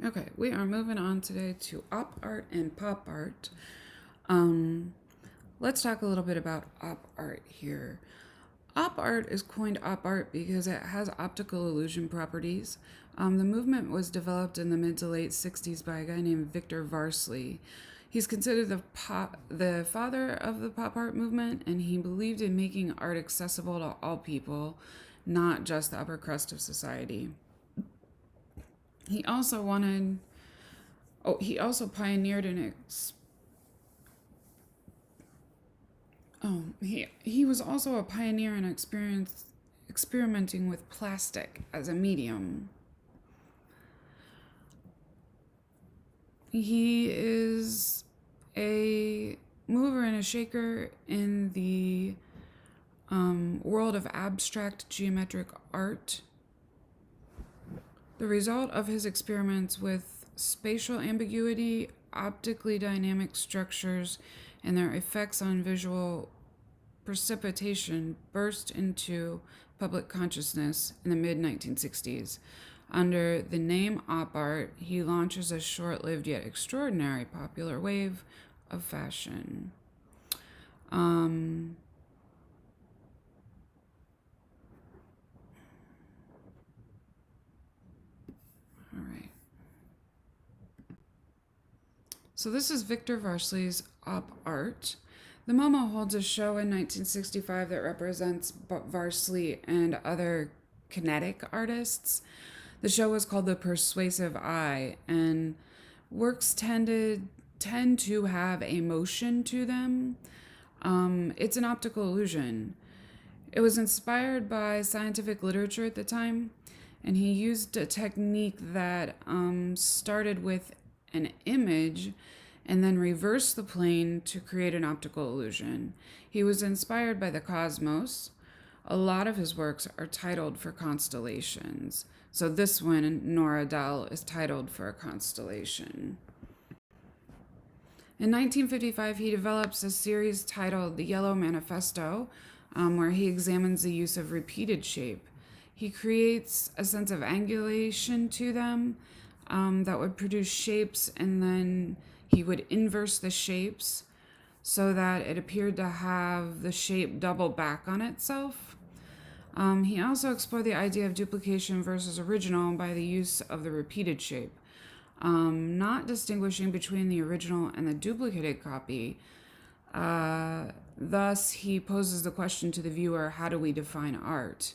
Okay, we are moving on today to op art and pop art. Um, let's talk a little bit about op art here. Op art is coined op art because it has optical illusion properties. The movement was developed in the mid to late 60s by a guy named Victor Varsley. He's considered the father of the pop art movement, and he believed in making art accessible to all people, not just the upper crust of society. He also wanted he also pioneered he was also a pioneer in experimenting with plastic as a medium. He is a mover and a shaker in the world of abstract geometric art. The result of his experiments with spatial ambiguity, optically dynamic structures, and their effects on visual precipitation burst into public consciousness in the mid 1960s. Under the name Op Art, he launches a short lived yet extraordinary popular wave of fashion. All right. So this is Victor Varsley's Op Art. The MoMA holds a show in 1965 that represents Varsley and other kinetic artists. The show was called The Persuasive Eye, and works tend to have a motion to them. It's an optical illusion. It was inspired by scientific literature at the time, and he used a technique that started with an image and then reversed the plane to create an optical illusion. He was inspired by the cosmos. A lot of his works are titled for constellations. So this one, Nora Dell, is titled for a constellation. In 1955, he develops a series titled The Yellow Manifesto, where he examines the use of repeated shape. He creates a sense of angulation to them that would produce shapes, and then he would inverse the shapes so that it appeared to have the shape double back on itself. He also explored the idea of duplication versus original by the use of the repeated shape, not distinguishing between the original and the duplicated copy. Thus, he poses the question to the viewer, how do we define art?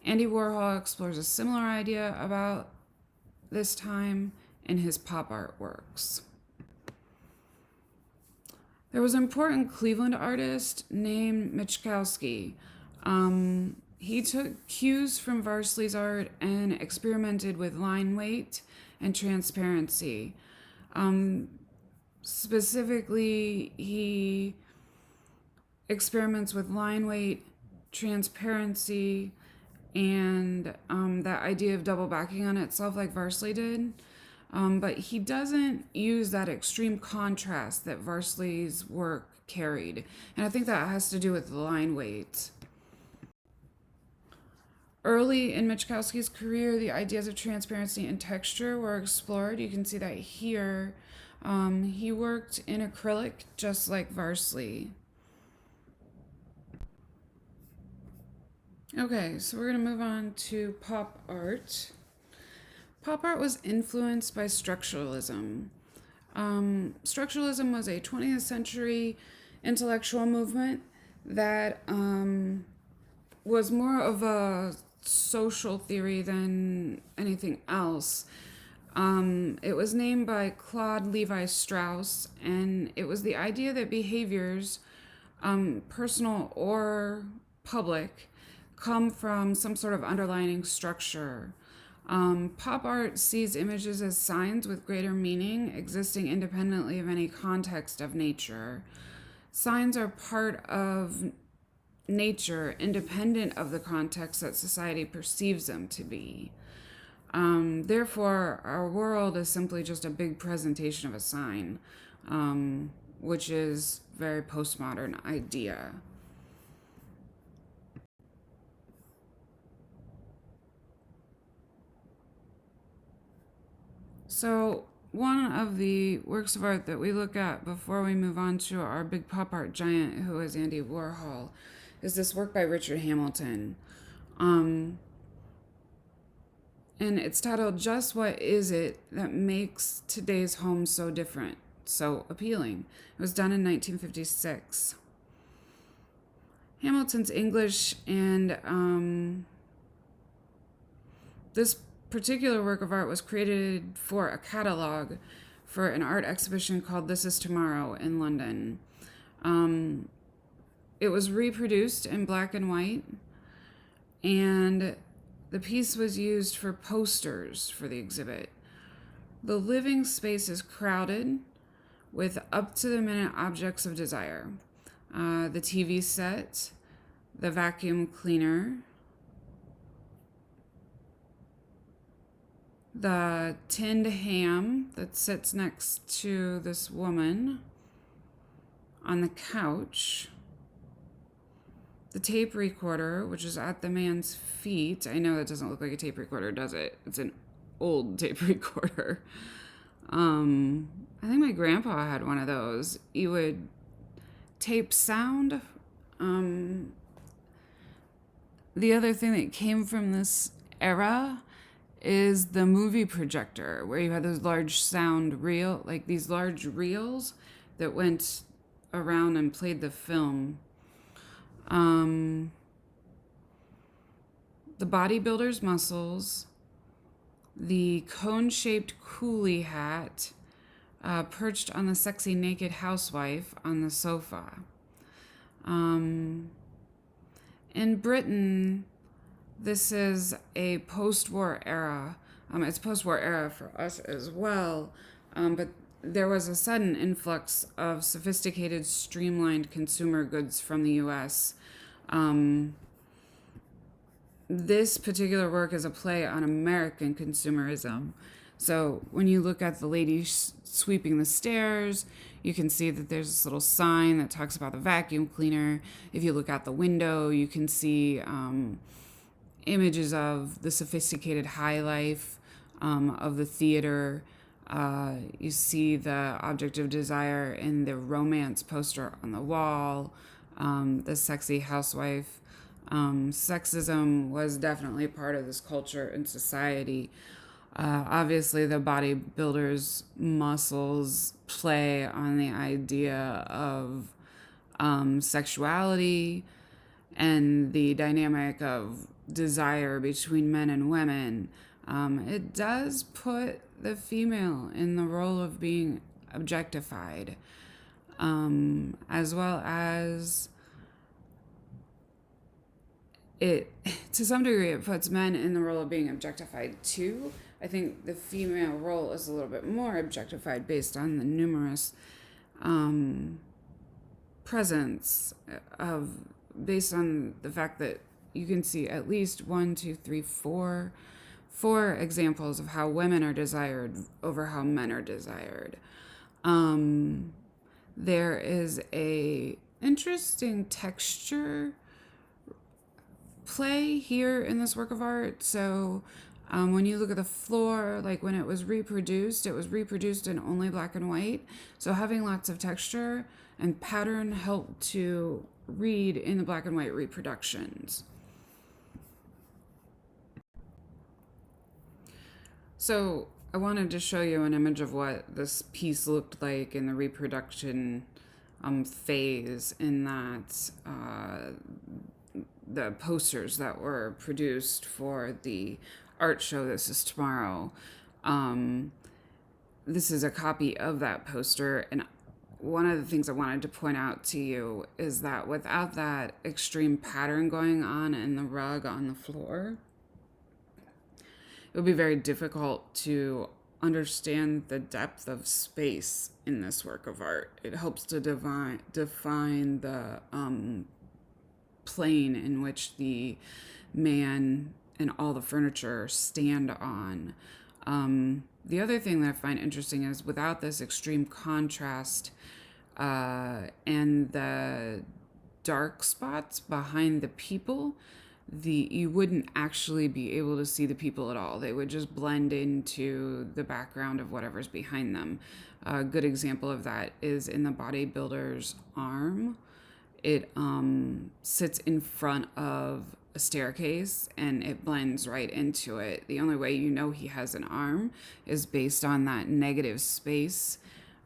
Andy Warhol explores a similar idea about this time in his pop art works. There was an important Cleveland artist named Michkowski. He took cues from Varsley's art and experimented with line weight and transparency. Specifically, he experiments with line weight, transparency, and that idea of double backing on itself like Varsley did. But he doesn't use that extreme contrast that Varsley's work carried. And I think that has to do with the line weight. Early in Michkowski's career, the ideas of transparency and texture were explored. You can see that here. He worked in acrylic just like Varsley. Okay, so we're going to move on to pop art. Pop art was influenced by structuralism. Structuralism was a 20th century intellectual movement that was more of a social theory than anything else. It was named by Claude Levi-Strauss, and it was the idea that behaviors, personal or public, come from some sort of underlying structure. Pop art sees images as signs with greater meaning, existing independently of any context of nature. Signs are part of nature, independent of the context that society perceives them to be. Therefore, our world is simply just a big presentation of a sign, which is a very postmodern idea. So, one of the works of art that we look at before we move on to our big pop art giant, who is Andy Warhol, is this work by Richard Hamilton. Um, and it's titled Just What Is It That Makes Today's Home So Different, So Appealing? It was done in 1956. Hamilton's English and this particular work of art was created for a catalog for an art exhibition called This Is Tomorrow in London. It was reproduced in black and white, and the piece was used for posters for the exhibit. The living space is crowded with up-to-the-minute objects of desire. The TV set, the vacuum cleaner, the tinned ham that sits next to this woman on the couch, the tape recorder, which is at the man's feet. I know that doesn't look like a tape recorder, does it? It's an old tape recorder. I think my grandpa had one of those. You would tape sound. The other thing that came from this era is the movie projector, where you had those large sound reel, like these large reels that went around and played the film. The bodybuilder's muscles, the cone-shaped coolie hat, perched on the sexy naked housewife on the sofa. In Britain, this is a post-war era. It's post-war era for us as well, but there was a sudden influx of sophisticated, streamlined consumer goods from the U.S. This particular work is a play on American consumerism. So when you look at the lady sweeping the stairs, you can see that there's this little sign that talks about the vacuum cleaner. If you look out the window, you can see images of the sophisticated high life of the theater. You see the object of desire in the romance poster on the wall, the sexy housewife. Sexism was definitely part of this culture and society. Obviously, the bodybuilder's muscles play on the idea of sexuality and the dynamic of desire between men and women. It does put the female in the role of being objectified, as well as it, to some degree, it puts men in the role of being objectified too. I think the female role is a little bit more objectified based on the numerous presence of, based on the fact that you can see at least 4 examples of how women are desired over how men are desired. There is a interesting texture play here in this work of art. So when you look at the floor, like when it was reproduced in only black and white. So having lots of texture and pattern helped to read in the black and white reproductions. So I wanted to show you an image of what this piece looked like in the reproduction phase, in that the posters that were produced for the art show This Is Tomorrow. This is a copy of that poster, and one of the things I wanted to point out to you is that without that extreme pattern going on in the rug on the floor, it would be very difficult to understand the depth of space in this work of art. It helps to define the plane in which the man and all the furniture stand on. The other thing that I find interesting is without this extreme contrast and the dark spots behind the people, you wouldn't actually be able to see the people at all. They would just blend into the background of whatever's behind them. A good example of that is in the bodybuilder's arm. It sits in front of a staircase and it blends right into it. The only way you know he has an arm is based on that negative space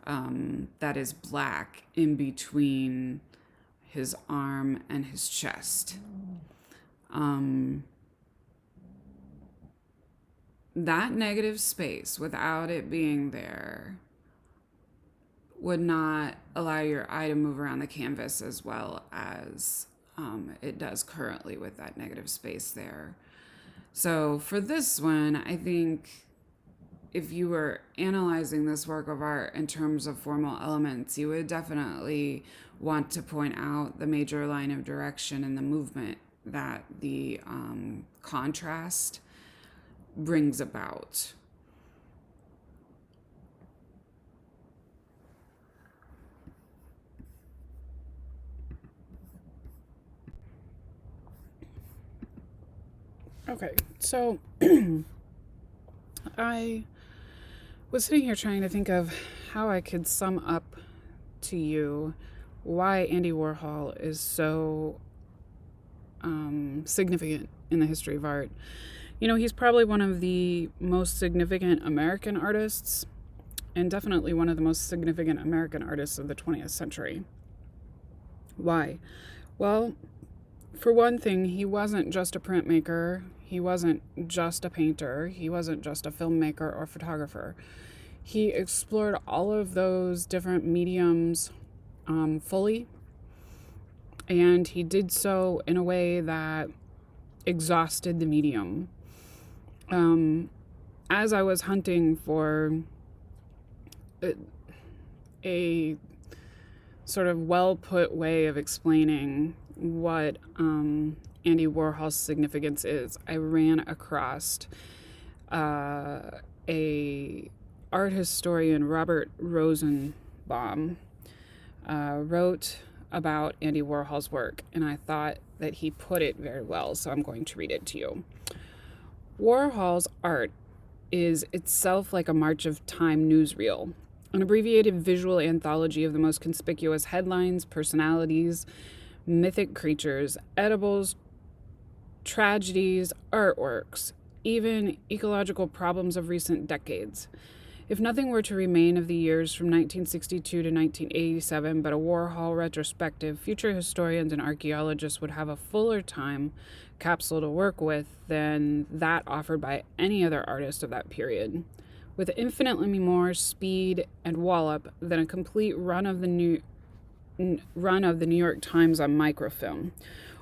that is black in between his arm and his chest. That negative space, without it being there, would not allow your eye to move around the canvas as well as it does currently with that negative space there. So for this one, I think if you were analyzing this work of art in terms of formal elements, you would definitely want to point out the major line of direction and the movement that the contrast brings about. Okay, so I was sitting here trying to think of how I could sum up to you why Andy Warhol is so significant in the history of art. You know, he's probably one of the most significant American artists, and definitely one of the most significant American artists of the 20th century. Why? Well, for one thing, he wasn't just a printmaker, he wasn't just a painter, he wasn't just a filmmaker or photographer. He explored all of those different mediums fully, and he did so in a way that exhausted the medium. As I was hunting for a sort of well-put way of explaining what Andy Warhol's significance is, I ran across a art historian, Robert Rosenbaum, wrote about Andy Warhol's work, and I thought that he put it very well, so I'm going to read it to you. Warhol's art is itself like a March of Time newsreel, an abbreviated visual anthology of the most conspicuous headlines, personalities, mythic creatures, edibles, tragedies, artworks, even ecological problems of recent decades. If nothing were to remain of the years from 1962 to 1987 but a Warhol retrospective, future historians and archaeologists would have a fuller time capsule to work with than that offered by any other artist of that period, with infinitely more speed and wallop than a complete run of the New York Times on microfilm,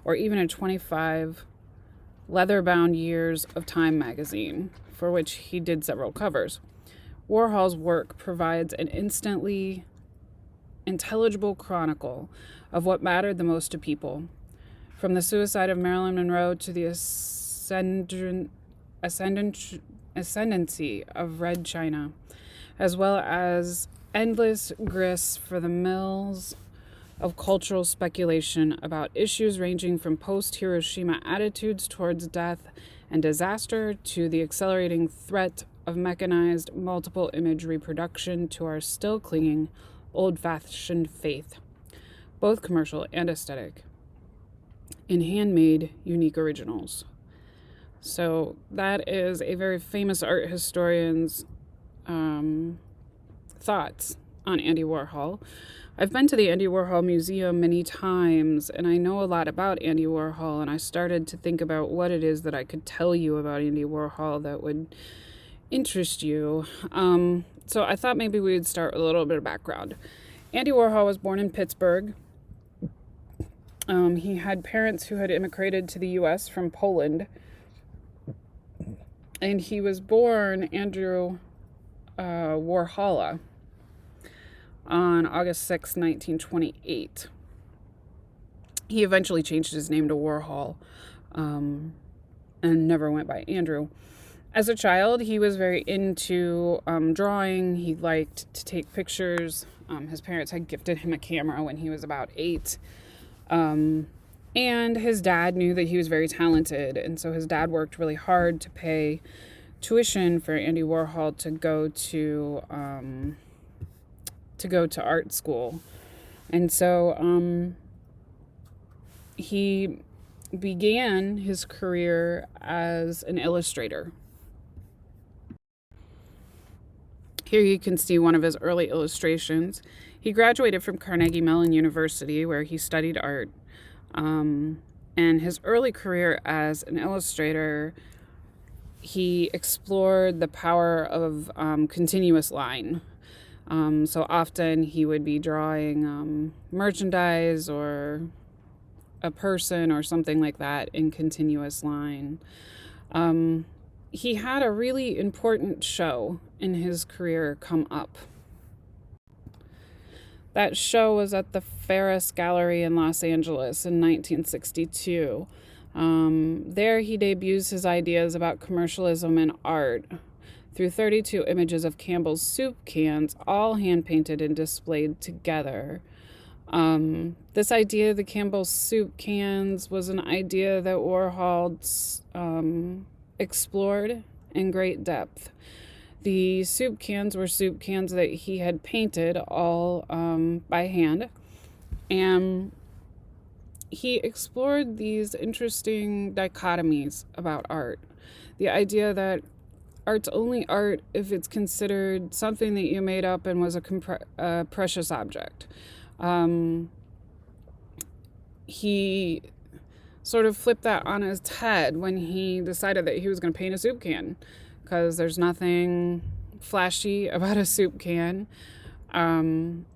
or even a 25 leather-bound years of Time magazine, for which he did several covers. Warhol's work provides an instantly intelligible chronicle of what mattered the most to people, from the suicide of Marilyn Monroe to the ascendancy of Red China, as well as endless grist for the mills of cultural speculation about issues ranging from post-Hiroshima attitudes towards death and disaster to the accelerating threat of mechanized multiple image reproduction to our still clinging old-fashioned faith, both commercial and aesthetic, in handmade, unique originals. So that is a very famous art historian's thoughts on Andy Warhol. I've been to the Andy Warhol Museum many times, and I know a lot about Andy Warhol, and I started to think about what it is that I could tell you about Andy Warhol that would interest you. So I thought maybe we would start with a little bit of background. Andy Warhol was born in Pittsburgh. He had parents who had immigrated to the U.S. from Poland, and he was born Andrew Warhola on August 6, 1928. He eventually changed his name to Warhol and never went by Andrew. As a child, he was very into drawing. He liked to take pictures. His parents had gifted him a camera when he was about 8. And his dad knew that he was very talented, and so his dad worked really hard to pay tuition for Andy Warhol to go to art school. And so he began his career as an illustrator. Here you can see one of his early illustrations. He graduated from Carnegie Mellon University, where he studied art. And his early career as an illustrator, he explored the power of continuous line. So often he would be drawing merchandise or a person or something like that in continuous line. He had a really important show in his career come up. That show was at the Ferris Gallery in Los Angeles in 1962. There he debuts his ideas about commercialism in art through 32 images of Campbell's soup cans, all hand-painted and displayed together. This idea of the Campbell's soup cans was an idea that Warhol explored in great depth. The soup cans were soup cans that he had painted all by hand, and he explored these interesting dichotomies about art. The idea that art's only art if it's considered something that you made up and was a precious object. He sort of flipped that on his head when he decided that he was going to paint a soup can, because there's nothing flashy about a soup can. And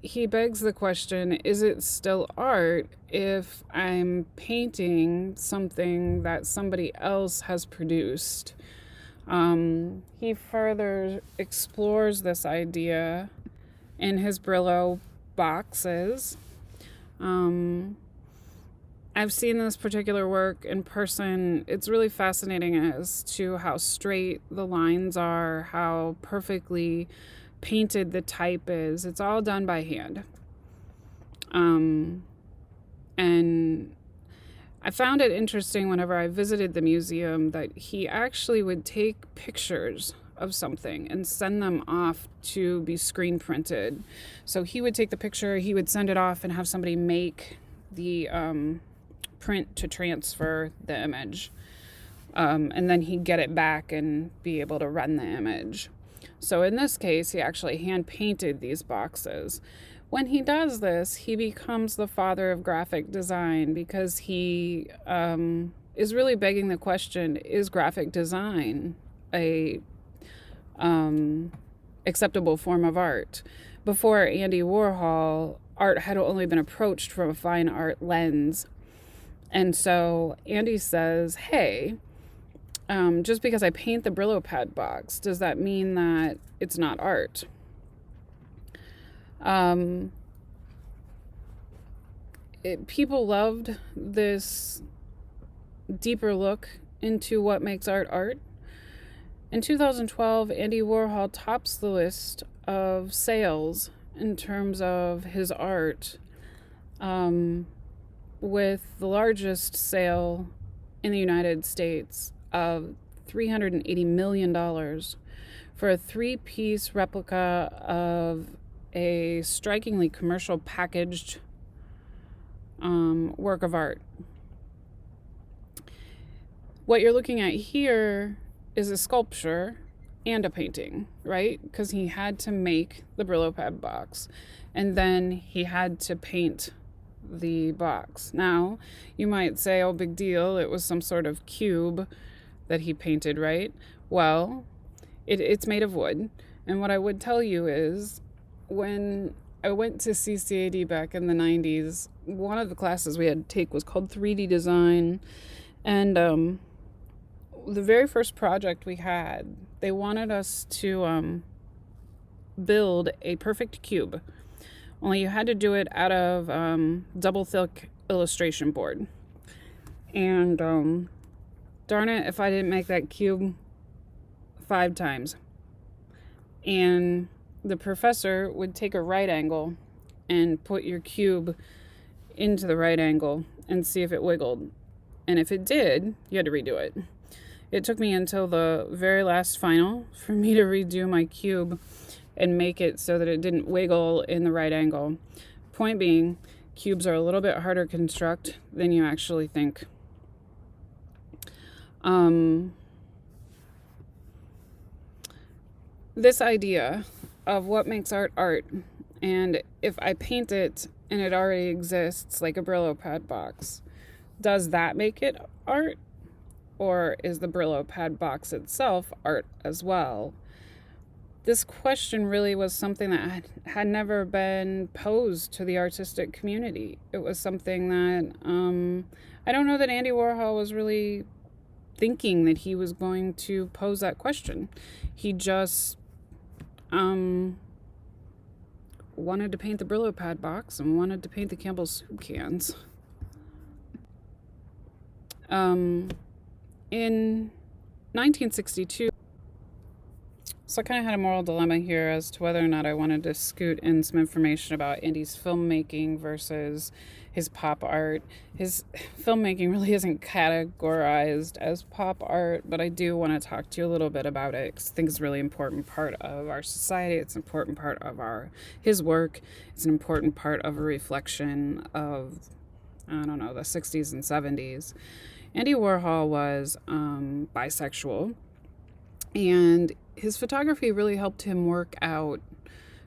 he begs the question, is it still art if I'm painting something that somebody else has produced? He further explores this idea in his Brillo boxes. I've seen this particular work in person. It's really fascinating as to how straight the lines are, how perfectly painted the type is. It's all done by hand. And I found it interesting whenever I visited the museum that he actually would take pictures of something and send them off to be screen printed. So he would take the picture, he would send it off and have somebody make the print to transfer the image. And then he'd get it back and be able to run the image. So in this case, he actually hand painted these boxes. When he does this, he becomes the father of graphic design, because he is really begging the question, is graphic design a acceptable form of art? Before Andy Warhol, art had only been approached from a fine art lens. And so Andy says, hey, just because I paint the Brillo pad box, does that mean that it's not art? People loved this deeper look into what makes art art. In 2012, Andy Warhol tops the list of sales in terms of his art, with the largest sale in the United States of $380 million for a 3-piece replica of a strikingly commercial packaged work of art. What you're looking at here is a sculpture and a painting, right? Because he had to make the Brillo pad box, and then he had to paint the box. Now, you might say, oh, big deal, it was some sort of cube that he painted, right? Well, it's made of wood. And what I would tell you is, when I went to CCAD back in the 90s, one of the classes we had to take was called 3D design. And the very first project we had, they wanted us to build a perfect cube. Only you had to do it out of double thick illustration board. And darn it if I didn't make that cube 5 times. And the professor would take a right angle and put your cube into the right angle and see if it wiggled. And if it did, you had to redo it. It took me until the very last final for me to redo my cube and make it so that it didn't wiggle in the right angle. Point being, cubes are a little bit harder to construct than you actually think. This idea of what makes art art, and if I paint it and it already exists like a Brillo pad box, does that make it art? Or is the Brillo pad box itself art as well? This question really was something that had never been posed to the artistic community. It was something that I don't know that Andy Warhol was really thinking that he was going to pose that question. He just wanted to paint the Brillo pad box and wanted to paint the Campbell's soup cans. In 1962, so I kind of had a moral dilemma here as to whether or not I wanted to scoot in some information about Andy's filmmaking versus his pop art. His filmmaking really isn't categorized as pop art, but I do want to talk to you a little bit about it because I think it's a really important part of our society. It's an important part of his work. It's an important part of a reflection of, I don't know, the 60s and 70s. Andy Warhol was bisexual, and his photography really helped him work out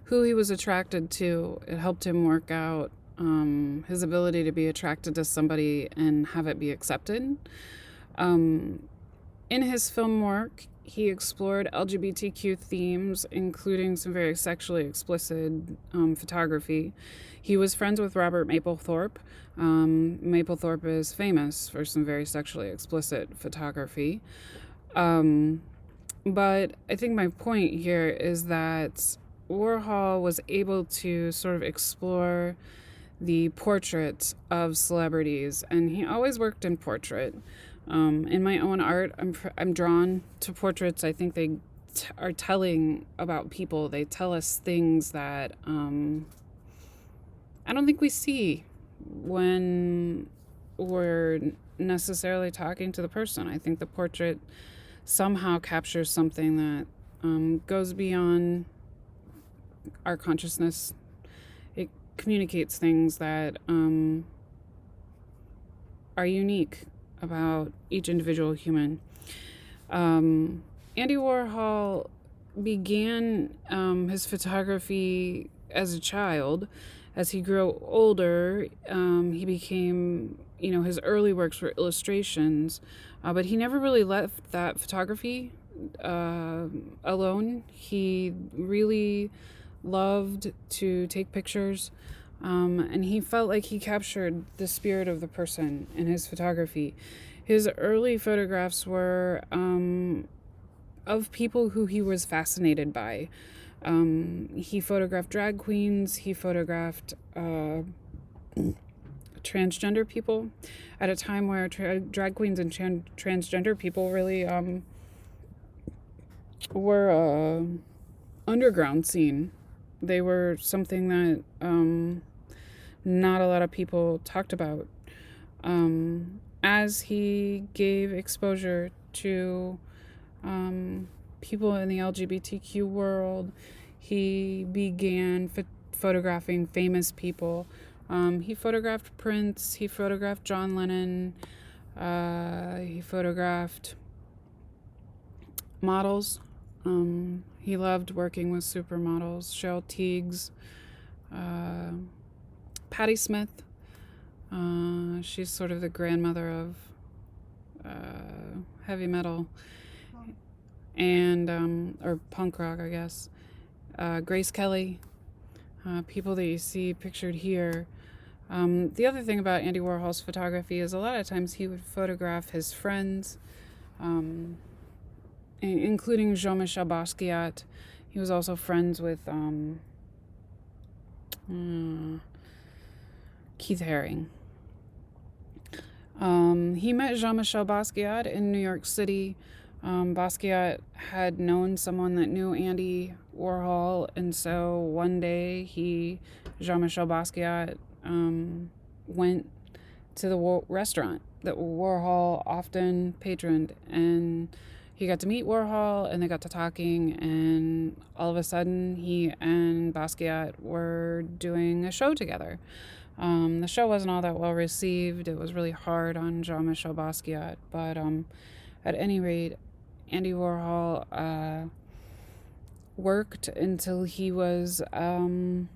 who he was attracted to. It helped him work out his ability to be attracted to somebody and have it be accepted. In his film work, he explored LGBTQ themes, including some very sexually explicit photography. He was friends with Robert Mapplethorpe. Mapplethorpe is famous for some very sexually explicit photography. But I think my point here is that Warhol was able to sort of explore the portrait of celebrities, and he always worked in portrait. In my own art, I'm drawn to portraits. I think they are telling about people. They tell us things that I don't think we see when we're necessarily talking to the person. I think the portrait somehow captures something that goes beyond our consciousness. It communicates things that are unique about each individual human. Andy Warhol began his photography as a child. As he grew older, he became, his early works were illustrations, but he never really left that photography alone. He really loved to take pictures, and he felt like he captured the spirit of the person in his photography. His early photographs were of people who he was fascinated by. He photographed drag queens. He photographed transgender people at a time where drag queens and transgender people really were underground scene. They were something that not a lot of people talked about. As he gave exposure to people in the LGBTQ world, he began photographing famous people. He photographed Prince, he photographed John Lennon, he photographed models. He loved working with supermodels, Cheryl Tiegs, Patti Smith. She's sort of the grandmother of heavy metal and or punk rock, I guess. Grace Kelly, people that you see pictured here. The other thing about Andy Warhol's photography is a lot of times he would photograph his friends, including Jean-Michel Basquiat. He was also friends with Keith Haring. He met Jean-Michel Basquiat in New York City. Basquiat had known someone that knew Andy Warhol, and so one day Jean-Michel Basquiat went to the restaurant that Warhol often patroned. And he got to meet Warhol, and they got to talking, and all of a sudden he and Basquiat were doing a show together. The show wasn't all that well received. It was really hard on Jean-Michel Basquiat, but at any rate, Andy Warhol worked until he was, I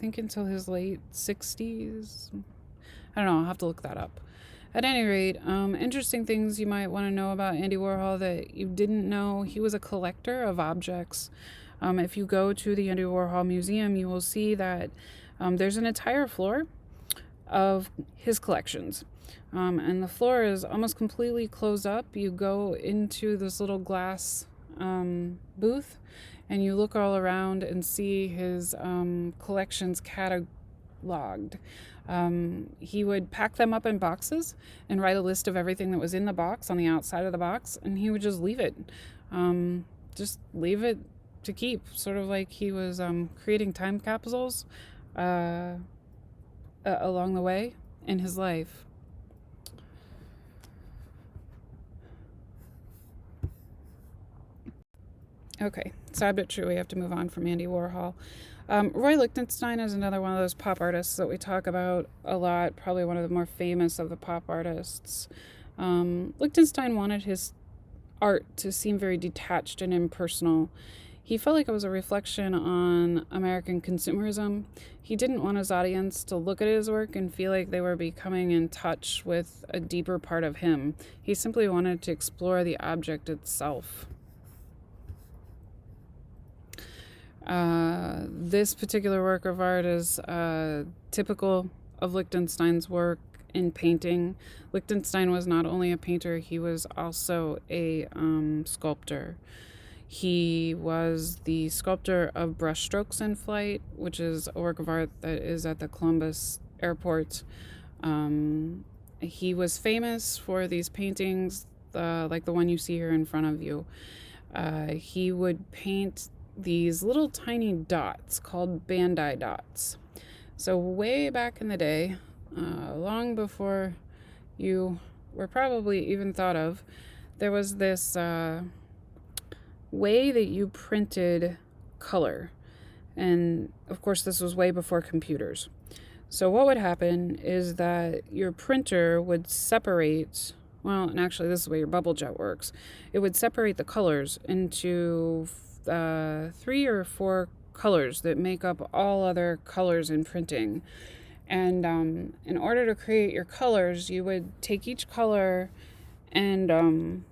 think until his late 60s. I don't know, I'll have to look that up. At any rate, interesting things you might want to know about Andy Warhol that you didn't know. He was a collector of objects. If you go to the Andy Warhol Museum, you will see that there's an entire floor of his collections. And the floor is almost completely closed up. You go into this little glass booth, and you look all around and see his collections cataloged. He would pack them up in boxes and write a list of everything that was in the box on the outside of the box, and he would just leave it. Just leave it to keep, sort of like he was creating time capsules along the way in his life. Okay, sad but true, we have to move on from Andy Warhol. Roy Lichtenstein is another one of those pop artists that we talk about a lot, probably one of the more famous of the pop artists. Lichtenstein wanted his art to seem very detached and impersonal. He felt like it was a reflection on American consumerism. He didn't want his audience to look at his work and feel like they were becoming in touch with a deeper part of him. He simply wanted to explore the object itself. This particular work of art is typical of Lichtenstein's work in painting. Lichtenstein was not only a painter, he was also a sculptor. He was the sculptor of Brushstrokes in Flight, which is a work of art that is at the Columbus airport. He was famous for these paintings, like the one you see here in front of you. He would paint these little tiny dots called Bandai dots. So way back in the day, long before you were probably even thought of, there was this way that you printed color. And of course, this was way before computers. So what would happen is that your printer would separate, well, and actually this is the way your bubble jet works. It would separate the colors into 3 or 4 colors that make up all other colors in printing. And in order to create your colors, you would take each color and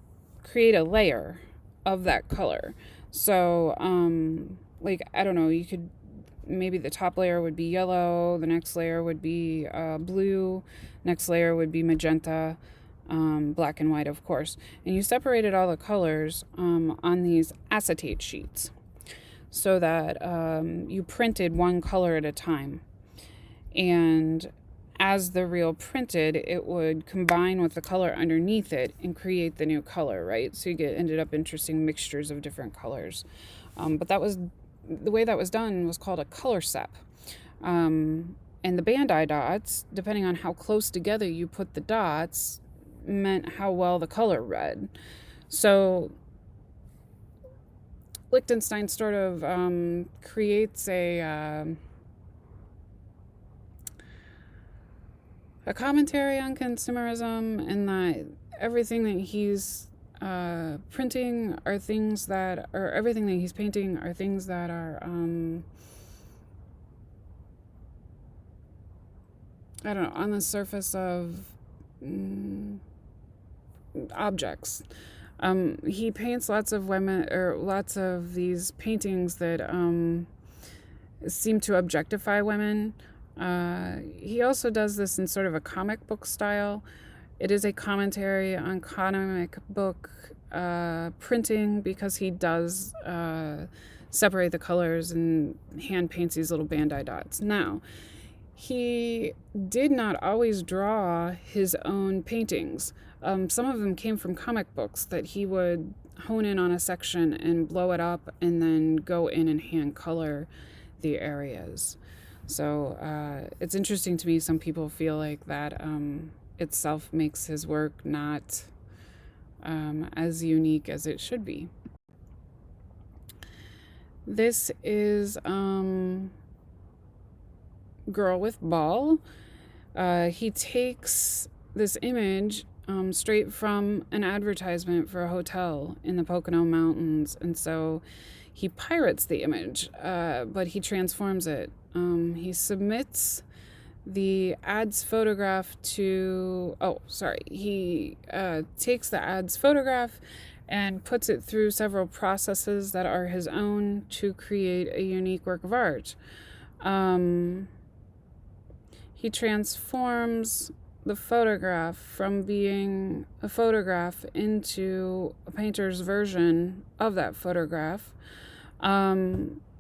create a layer of that color. So, like, I don't know, you could, maybe the top layer would be yellow, the next layer would be blue, next layer would be magenta, black and white, of course. And you separated all the colors on these acetate sheets so that you printed one color at a time. And as the reel printed, it would combine with the color underneath it and create the new color, right? So you ended up interesting mixtures of different colors. But that was the way that was done was called a color sep. And the Bandai dots, depending on how close together you put the dots, meant how well the color read. So Lichtenstein sort of creates a commentary on consumerism, and that everything that he's printing are things that, or everything that he's painting are things that are, I don't know, on the surface of objects. He paints lots of women, or lots of these paintings that seem to objectify women. He also does this in sort of a comic book style. It is a commentary on comic book printing, because he does separate the colors and hand paints these little Bandai dots. Now, he did not always draw his own paintings. Some of them came from comic books that he would hone in on a section and blow it up and then go in and hand color the areas. So it's interesting to me. Some people feel like that itself makes his work not as unique as it should be. This is Girl with Ball. He takes this image straight from an advertisement for a hotel in the Pocono Mountains. And so he pirates the image, but he transforms it. He submits the ad's photograph to, he takes the ad's photograph and puts it through several processes that are his own to create a unique work of art. He transforms the photograph from being a photograph into a painter's version of that photograph.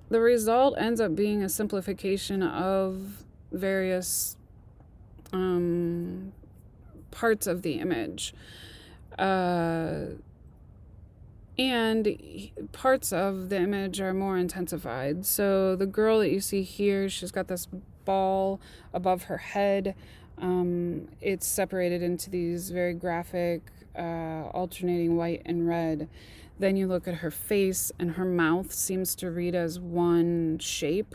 The result ends up being a simplification of various parts of the image. And parts of the image are more intensified. So the girl that you see here, she's got this ball above her head. It's separated into these very graphic, alternating white and red. Then you look at her face, and her mouth seems to read as one shape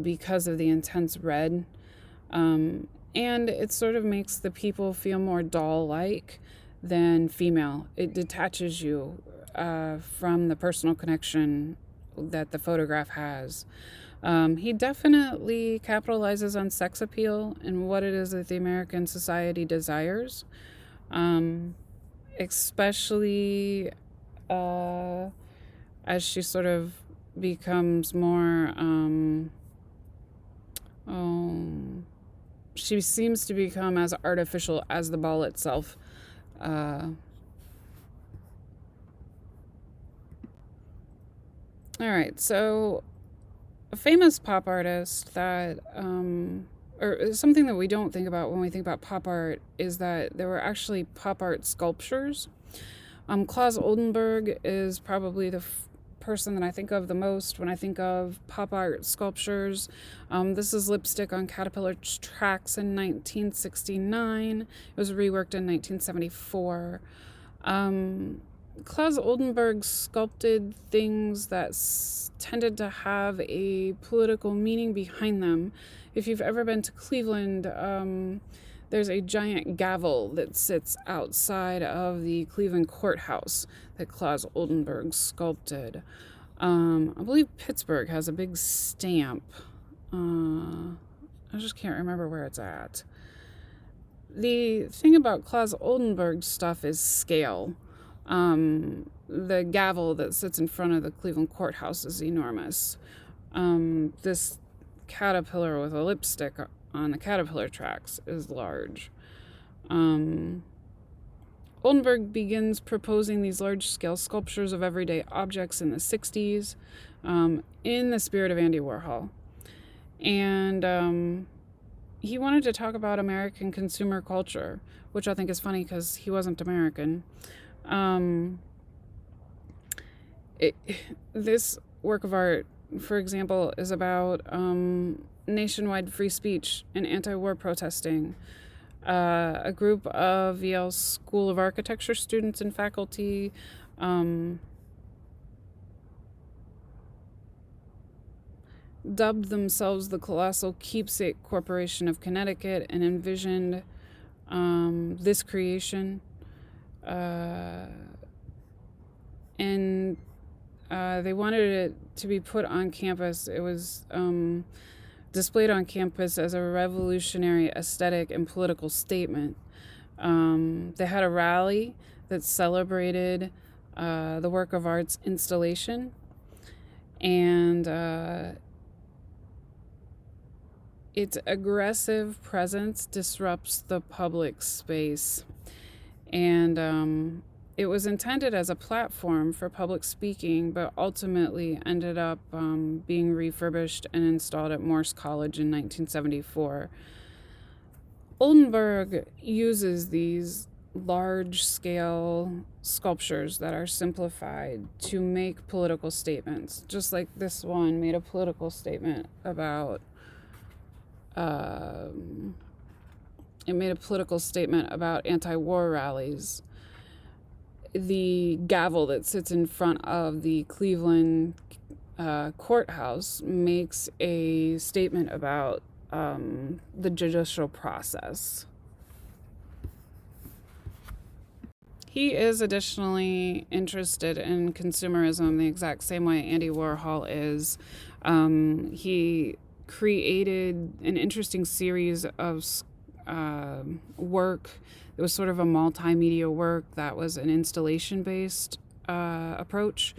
because of the intense red. And it sort of makes the people feel more doll-like than female. It detaches you from the personal connection that the photograph has. He definitely capitalizes on sex appeal and what it is that the American society desires, especially as she sort of becomes more, she seems to become as artificial as the ball itself. All right, so a famous pop artist that, or something that we don't think about when we think about pop art, is that there were actually pop art sculptures. Claes Oldenburg is probably the person that I think of the most when I think of pop art sculptures. This is Lipstick on Caterpillar Tracks in 1969. It was reworked in 1974. Claes Oldenburg sculpted things that tended to have a political meaning behind them. If you've ever been to Cleveland, there's a giant gavel that sits outside of the Cleveland courthouse that Claes Oldenburg sculpted. I believe Pittsburgh has a big stamp. I just can't remember where it's at. The thing about Claes Oldenburg stuff is scale. The gavel that sits in front of the Cleveland courthouse is enormous. This caterpillar with a lipstick on the caterpillar tracks is large. Oldenburg begins proposing these large-scale sculptures of everyday objects in the 60s in the spirit of Andy Warhol. And he wanted to talk about American consumer culture, which I think is funny because he wasn't American. This work of art, for example, is about nationwide free speech and anti-war protesting. A group of Yale School of Architecture students and faculty dubbed themselves the Colossal Keepsake Corporation of Connecticut and envisioned this creation. And they wanted it to be put on campus. It was displayed on campus as a revolutionary aesthetic and political statement. They had a rally that celebrated the work of art's installation, and its aggressive presence disrupts the public space. And it was intended as a platform for public speaking, but ultimately ended up being refurbished and installed at Morse College in 1974. Oldenburg uses these large-scale sculptures that are simplified to make political statements, just like this one made a political statement about it made a political statement about anti-war rallies. The gavel that sits in front of the Cleveland courthouse makes a statement about the judicial process. He is additionally interested in consumerism the exact same way Andy Warhol is. He created an interesting series of work. It was sort of a multimedia work that was an installation-based approach.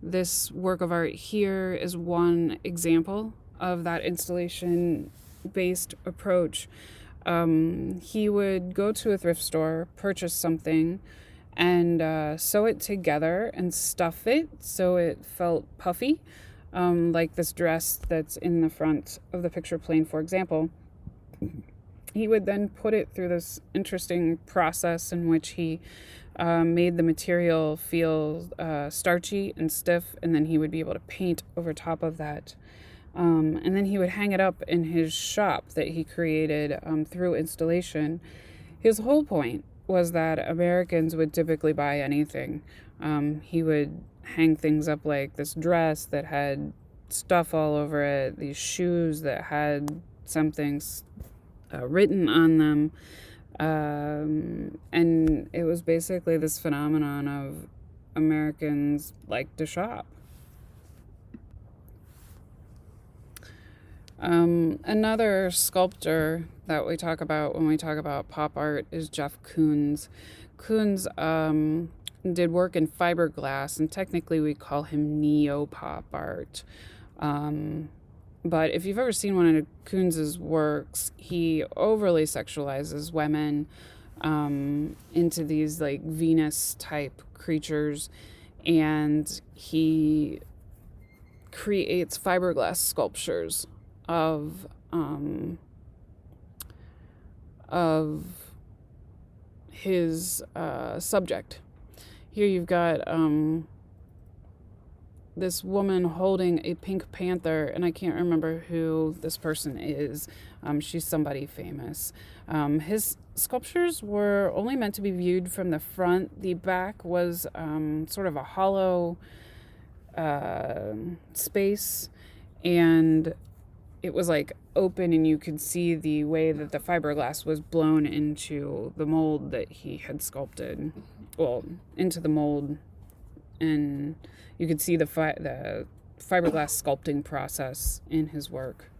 This work of art here is one example of that installation-based approach. He would go to a thrift store, purchase something, and sew it together and stuff it so it felt puffy, like this dress that's in the front of the picture plane, for example. He would then put it through this interesting process in which he made the material feel starchy and stiff, and then he would be able to paint over top of that. And then he would hang it up in his shop that he created through installation. His whole point was that Americans would typically buy anything. He would hang things up like this dress that had stuff all over it, these shoes that had something written on them. And it was basically this phenomenon of Americans like to shop. Another sculptor that we talk about when we talk about pop art is Jeff Koons. Koons did work in fiberglass, and technically we call him neo-pop art. But if you've ever seen one of Koons's works, he overly sexualizes women into these like Venus-type creatures, and he creates fiberglass sculptures of his subject. Here you've got this woman holding a pink panther, and I can't remember who this person is. She's somebody famous. His sculptures were only meant to be viewed from the front. The back was sort of a hollow space, and it was like open, and you could see the way that the fiberglass was blown into the mold that he had sculpted. Well, into the mold, and you could see the fiberglass sculpting process in his work.